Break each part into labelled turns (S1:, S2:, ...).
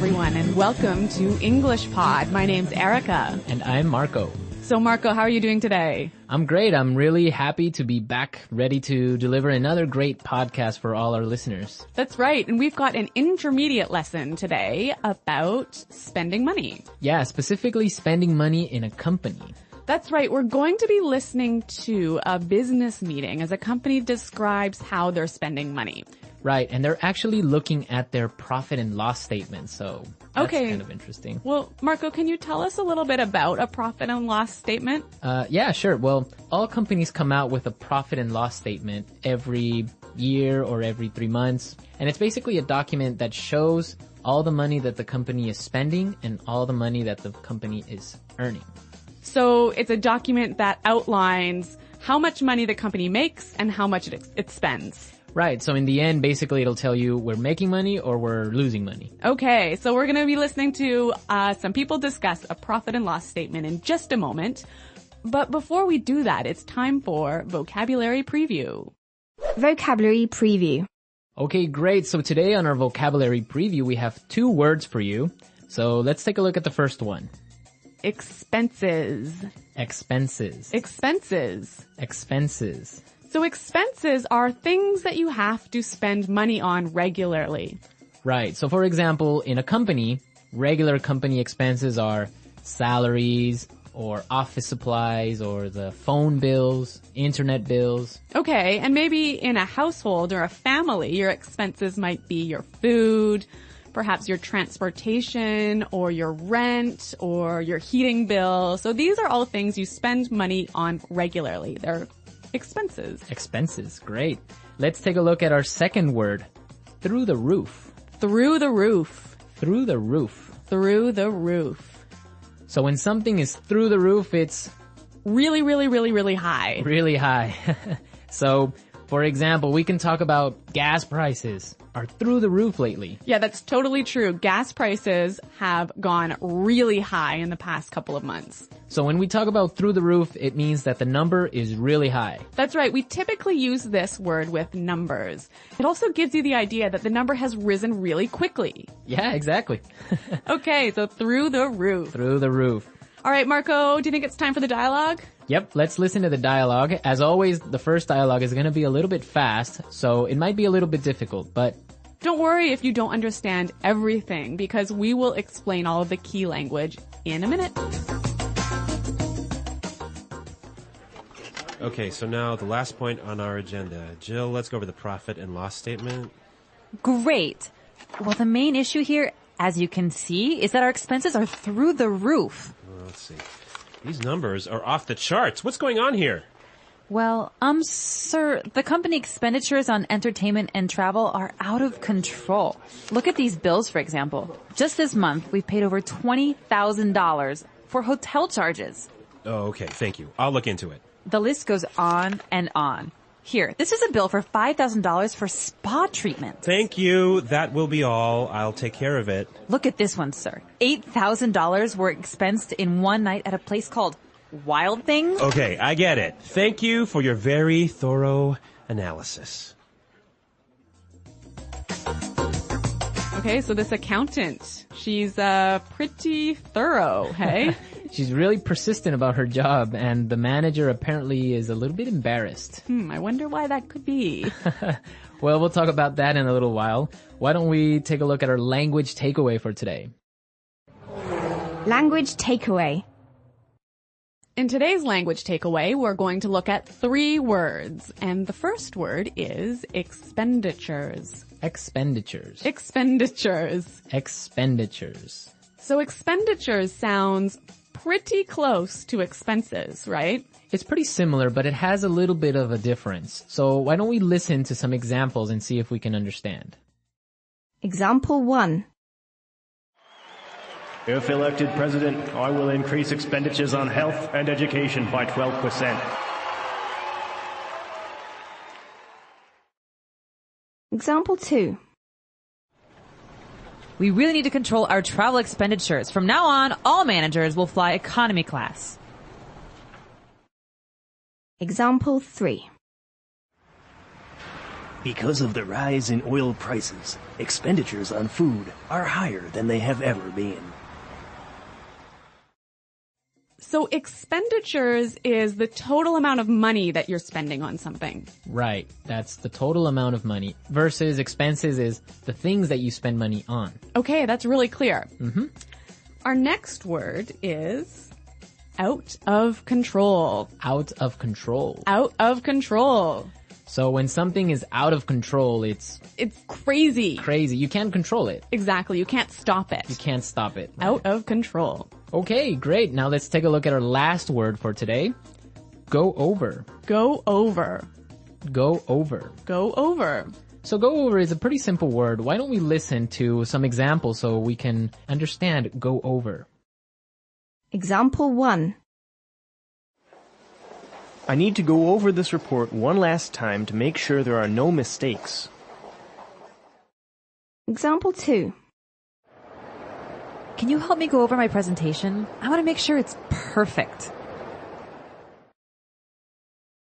S1: everyone, and welcome to English Pod. My name's Erica.
S2: And I'm Marco.
S1: So Marco, how are you doing today?
S2: I'm great. I'm really happy to be back, ready to deliver another great podcast for all our listeners.
S1: That's right. And we've got an intermediate lesson today about spending money.
S2: Yeah, specifically spending money in a company.
S1: That's right. We're going to be listening to a business meeting as a company describes how they're spending money.
S2: Right, and they're actually looking at their profit and loss statement, so that's kind of interesting.
S1: Well, Marco, can you tell us a little bit about a profit and loss statement?
S2: Yeah, sure. Well, all companies come out with a profit and loss statement every year or every 3 months, and it's basically a document that shows all the money that the company is spending and all the money that the company is earning.
S1: So it's a document that outlines how much money the company makes and how much it spends.
S2: Right. So in the end, basically, it'll tell you we're making money or we're losing money.
S1: Okay. So we're going to be listening to some people discuss a profit and loss statement in just a moment. But before we do that, it's time for Vocabulary Preview.
S3: Vocabulary Preview.
S2: Okay, great. So today on our Vocabulary Preview, we have 2 words for you. So let's take a look at the first one.
S1: Expenses.
S2: Expenses.
S1: Expenses.
S2: Expenses.
S1: So expenses are things that you have to spend money on regularly.
S2: Right. So for example, in a company, regular company expenses are salaries or office supplies or the phone bills, internet bills.
S1: Okay. And maybe in a household or a family, your expenses might be your food, perhaps your transportation or your rent or your heating bill. So these are all things you spend money on regularly. They're expenses.
S2: Expenses. Great. Let's take a look at our second word. Through the roof.
S1: Through the roof.
S2: Through the roof.
S1: Through the roof.
S2: So when something is through the roof, it's
S1: really, really, really, really high.
S2: Really high. So, for example, we can talk about gas prices are through the roof lately.
S1: Yeah, that's totally true. Gas prices have gone really high in the past couple of months.
S2: So when we talk about through the roof, it means that the number is really high.
S1: That's right. We typically use this word with numbers. It also gives you the idea that the number has risen really quickly.
S2: Yeah, exactly.
S1: Okay, so through the roof.
S2: Through the roof.
S1: All right, Marco, do you think it's time for the dialogue?
S2: Yep, let's listen to the dialogue. As always, the first dialogue is going to be a little bit fast, so it might be a little bit difficult, but
S1: don't worry if you don't understand everything, because we will explain all of the key language in a minute.
S4: Okay, so now the last point on our agenda. Jill, let's go over the profit and loss statement.
S5: Great. Well, the main issue here, as you can see, is that our expenses are through the roof.
S4: Well, let's see. These numbers are off the charts. What's going on here?
S5: Well, sir, the company expenditures on entertainment and travel are out of control. Look at these bills, for example. Just this month, we've paid over $20,000 for hotel charges.
S4: Oh, okay. Thank you. I'll look into it.
S5: The list goes on and on. Here, this is a bill for $5,000 for spa treatment.
S4: Thank you. That will be all. I'll take care of it.
S5: Look at this one, sir. $8,000 were expensed in one night at a place called Wild Things.
S4: Okay, I get it. Thank you for your very thorough analysis.
S1: Okay, so this accountant, she's pretty thorough, hey?
S2: she's really persistent about her job, and the manager apparently is a little bit embarrassed.
S1: I wonder why that could be.
S2: Well, we'll talk about that in a little while. Why don't we take a look at our language takeaway for today?
S3: Language takeaway.
S1: In today's language takeaway, we're going to look at 3 words, and the first word is expenditures.
S2: Expenditures.
S1: Expenditures.
S2: Expenditures.
S1: So expenditures sounds pretty close to expenses, right?
S2: It's pretty similar, but it has a little bit of a difference. So why don't we listen to some examples and see if we can understand?
S3: Example 1.
S6: If elected president, I will increase expenditures on health and education by 12%.
S3: Example 2.
S5: We really need to control our travel expenditures. From now on, all managers will fly economy class.
S3: Example 3.
S6: Because of the rise in oil prices, expenditures on food are higher than they have ever been.
S1: So expenditures is the total amount of money that you're spending on something.
S2: Right. That's the total amount of money versus expenses is the things that you spend money on.
S1: Okay, that's really clear. Mm-hmm. Our next word is out of control.
S2: Out of control.
S1: Out of control.
S2: So when something is out of control, it's
S1: crazy.
S2: Crazy. You can't control it.
S1: Exactly. You can't stop it.
S2: You can't stop it. Right?
S1: Out of control.
S2: Okay, great. Now let's take a look at our last word for today. Go over.
S1: Go over.
S2: Go over.
S1: Go over.
S2: So go over is a pretty simple word. Why don't we listen to some examples so we can understand go over?
S3: Example 1.
S6: I need to go over this report one last time to make sure there are no mistakes.
S3: Example 2.
S5: Can you help me go over my presentation? I want to make sure it's perfect.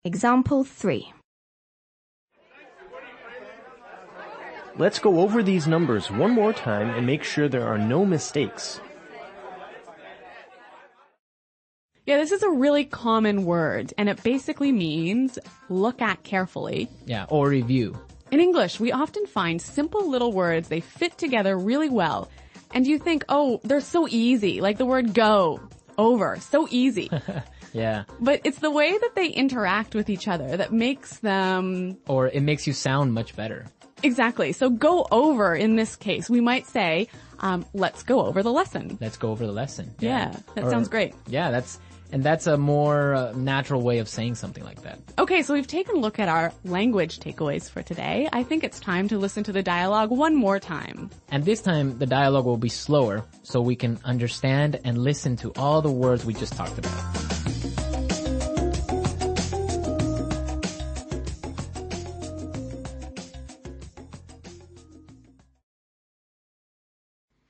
S3: Example 3.
S6: Let's go over these numbers one more time and make sure there are no mistakes.
S1: Yeah, this is a really common word, and it basically means look at carefully.
S2: Yeah, or review.
S1: In English, we often find simple little words, they fit together really well. And you think, oh, they're so easy, like the word go, over, so easy.
S2: Yeah.
S1: But it's the way that they interact with each other that makes them...
S2: Or it makes you sound much better.
S1: Exactly. So go over in this case, we might say, let's go over the lesson.
S2: Let's go over the lesson.
S1: Yeah, that sounds great.
S2: Yeah, that's a more natural way of saying something like that.
S1: Okay, so we've taken a look at our language takeaways for today. I think it's time to listen to the dialogue one more time.
S2: And this time, the dialogue will be slower so we can understand and listen to all the words we just talked about.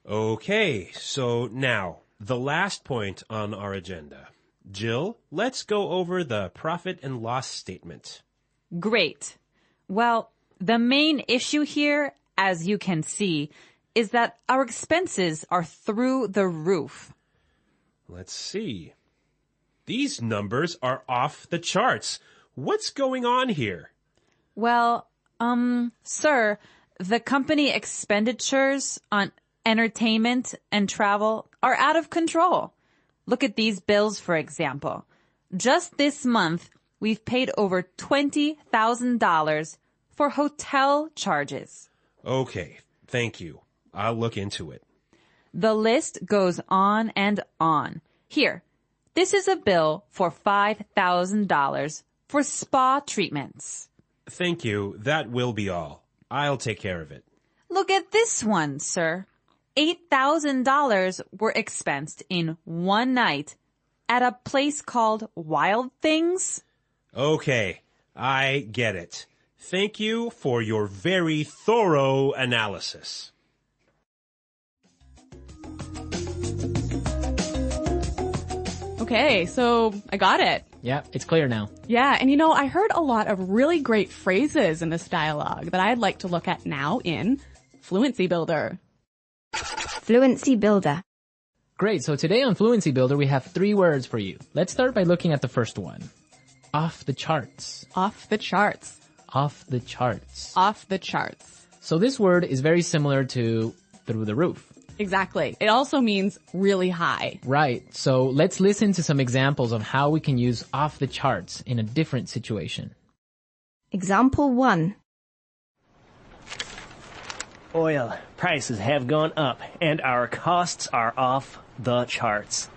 S4: Okay, so now, the last point on our agenda. Jill, let's go over the profit and loss statement.
S5: Great. Well, the main issue here, as you can see, is that our expenses are through the roof.
S4: Let's see. These numbers are off the charts. What's going on here?
S5: Well, sir, the company expenditures on entertainment and travel are out of control. Look at these bills, for example. Just this month, we've paid over $20,000 for hotel charges.
S4: Okay, thank you. I'll look into it.
S5: The list goes on and on. Here, this is a bill for $5,000 for spa treatments.
S4: Thank you. That will be all. I'll take care of it.
S5: Look at this one, sir. $8,000 were expensed in one night at a place called Wild Things.
S4: Okay, I get it. Thank you for your very thorough analysis.
S1: Okay, so I got it.
S2: Yeah, it's clear now.
S1: Yeah, and I heard a lot of really great phrases in this dialogue that I'd like to look at now in Fluency Builder.
S3: Fluency Builder.
S2: Great, so today on Fluency Builder we have 3 words for you. Let's start by looking at the first one. Off the charts.
S1: Off the charts.
S2: Off the charts.
S1: Off the charts.
S2: So this word is very similar to through the roof.
S1: Exactly. It also means really high.
S2: Right, so let's listen to some examples of how we can use off the charts in a different situation.
S3: Example 1.
S6: Oil prices have gone up and our costs are off the charts.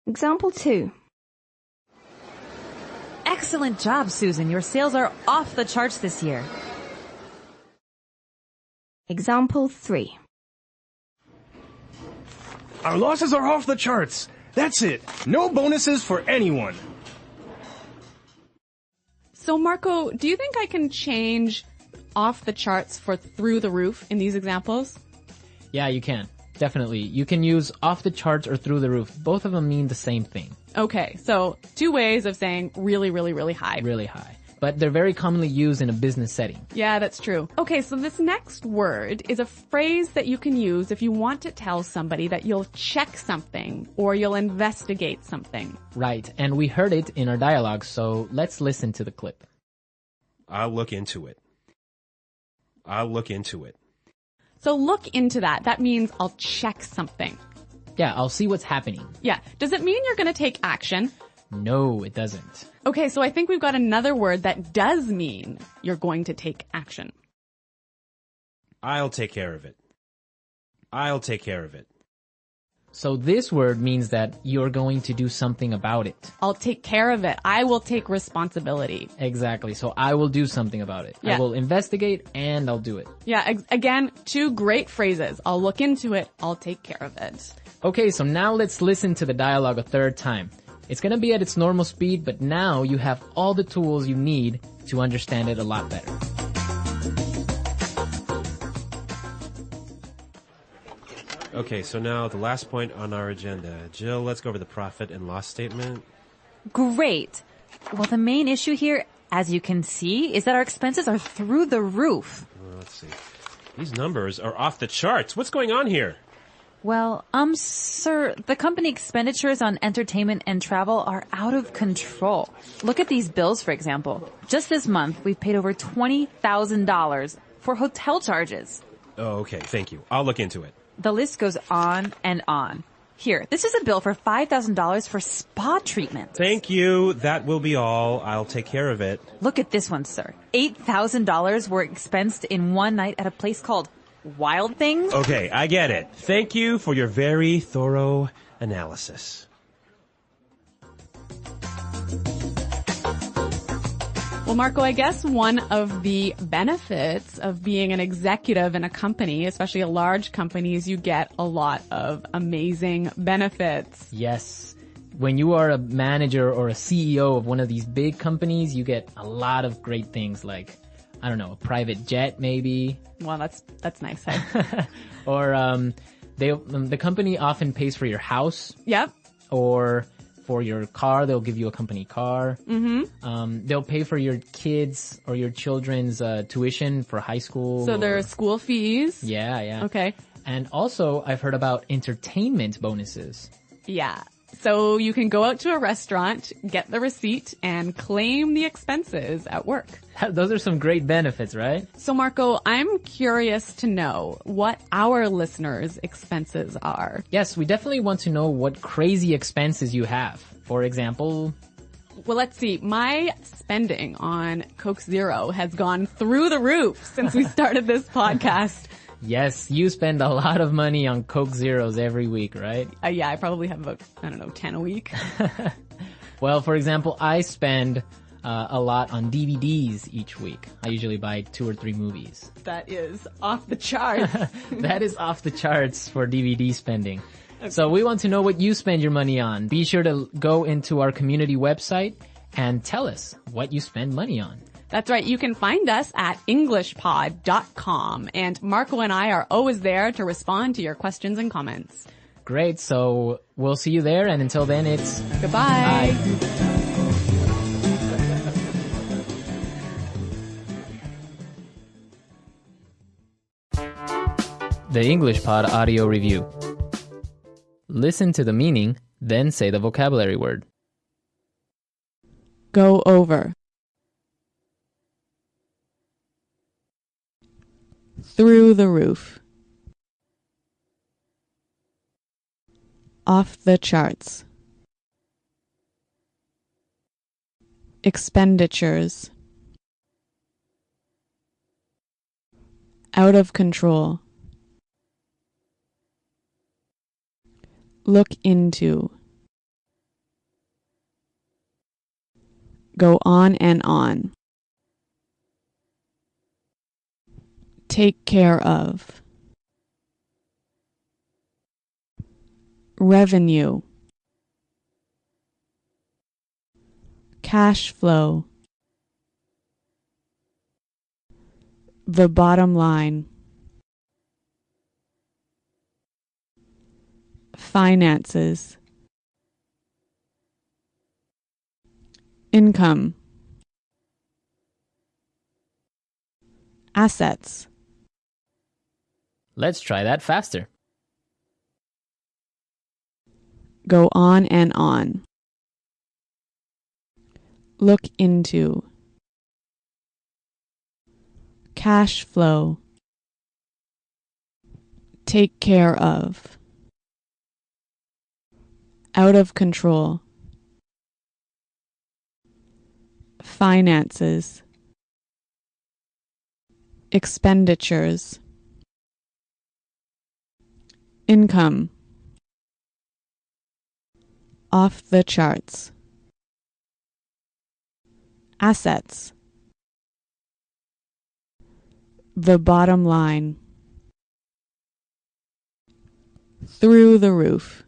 S3: Example 2.
S5: Excellent job, Susan. Your sales are off the charts this year.
S3: Example 3.
S6: Our losses are off the charts. That's it. No bonuses for anyone.
S1: So Marco, do you think I can change off the charts for through the roof in these examples?
S2: Yeah, you can. Definitely. You can use off the charts or through the roof. Both of them mean the same thing.
S1: Okay, so 2 ways of saying really, really, really high.
S2: Really high. but they're very commonly used in a business setting.
S1: Yeah, that's true. Okay, so this next word is a phrase that you can use if you want to tell somebody that you'll check something or you'll investigate something.
S2: Right, and we heard it in our dialogue, so let's listen to the clip.
S4: I'll look into it. I'll look into it.
S1: So look into that. That means I'll check something.
S2: Yeah, I'll see what's happening.
S1: Yeah. Does it mean you're going to take action?
S2: No, it doesn't.
S1: Okay, so I think we've got another word that does mean you're going to take action.
S4: I'll take care of it. I'll take care of it.
S2: So this word means that you're going to do something about it.
S1: I'll take care of it. I will take responsibility.
S2: Exactly. So I will do something about it.
S1: Yeah.
S2: I will investigate and I'll do it.
S1: Yeah, again, two great phrases. I'll look into it. I'll take care of it.
S2: Okay, so now let's listen to the dialogue a third time. It's going to be at its normal speed, but now you have all the tools you need to understand it a lot better.
S4: Okay, so now the last point on our agenda. Jill, let's go over the profit and loss statement.
S5: Great. Well, the main issue here, as you can see, is that our expenses are through the roof.
S4: Let's see. These numbers are off the charts. What's going on here?
S5: Well, sir, the company expenditures on entertainment and travel are out of control. Look at these bills, for example. Just this month, we've paid over $20,000 for hotel charges.
S4: Oh, okay. Thank you. I'll look into it.
S5: The list goes on and on. Here, this is a bill for $5,000 for spa treatment.
S4: Thank you. That will be all. I'll take care of it.
S5: Look at this one, sir. $8,000 were expensed in one night at a place called Wild Things.
S4: Okay, I get it. Thank you for your very thorough analysis.
S1: Well, Marco, I guess one of the benefits of being an executive in a company, especially a large company, is you get a lot of amazing benefits.
S2: Yes. When you are a manager or a CEO of one of these big companies, you get a lot of great things like, I don't know, a private jet maybe.
S1: Well, that's nice. Hey?
S2: Or the company often pays for your house.
S1: Yep.
S2: Or for your car, they'll give you a company car. Mm-hmm. They'll pay for your kids or your children's tuition for high school.
S1: So there are school fees.
S2: Yeah.
S1: Okay.
S2: And also, I've heard about entertainment bonuses.
S1: Yeah. So you can go out to a restaurant, get the receipt, and claim the expenses at work.
S2: Those are some great benefits, right?
S1: So Marco, I'm curious to know what our listeners' expenses are.
S2: Yes, we definitely want to know what crazy expenses you have. For example,
S1: well, let's see. My spending on Coke Zero has gone through the roof since we started this podcast.
S2: Yes, you spend a lot of money on Coke Zeros every week, right?
S1: Yeah, I probably have about, 10 a week.
S2: Well, for example, I spend a lot on DVDs each week. I usually buy 2 or 3 movies.
S1: That is off the charts.
S2: That is off the charts for DVD spending. Okay. So we want to know what you spend your money on. Be sure to go into our community website and tell us what you spend money on.
S1: That's right. You can find us at EnglishPod.com, and Marco and I are always there to respond to your questions and comments.
S2: Great. So we'll see you there, and until then, it's
S1: goodbye.
S2: Bye. The English Pod Audio Review. Listen to the meaning, then say the vocabulary word.
S1: Go over. Through the roof. Off the charts. Expenditures. Out of control. Look into. Go on and on. Take care of. Revenue. Cash flow. The bottom line. Finances. Income. assets.
S2: Let's try that faster.
S1: Go on and on. Look into. Cash flow. Take care of. Out of control. Finances. Expenditures. Income. Off the charts. Assets. The bottom line. Through the roof.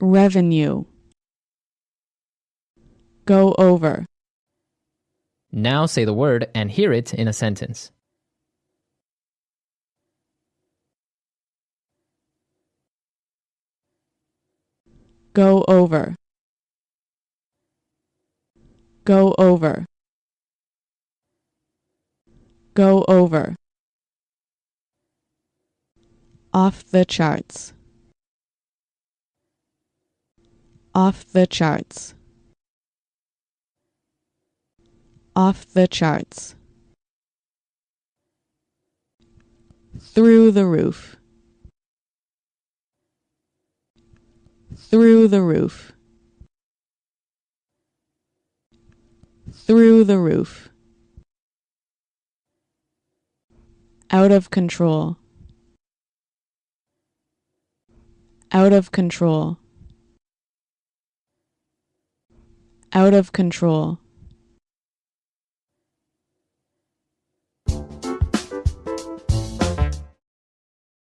S1: Revenue. Go over.
S2: Now say the word and hear it in a sentence.
S1: Go over. Go over. Go over. Off the charts. Off the charts. Off the charts. Through the roof. Through the roof. Through the roof. Out of control. Out of control. Out of control.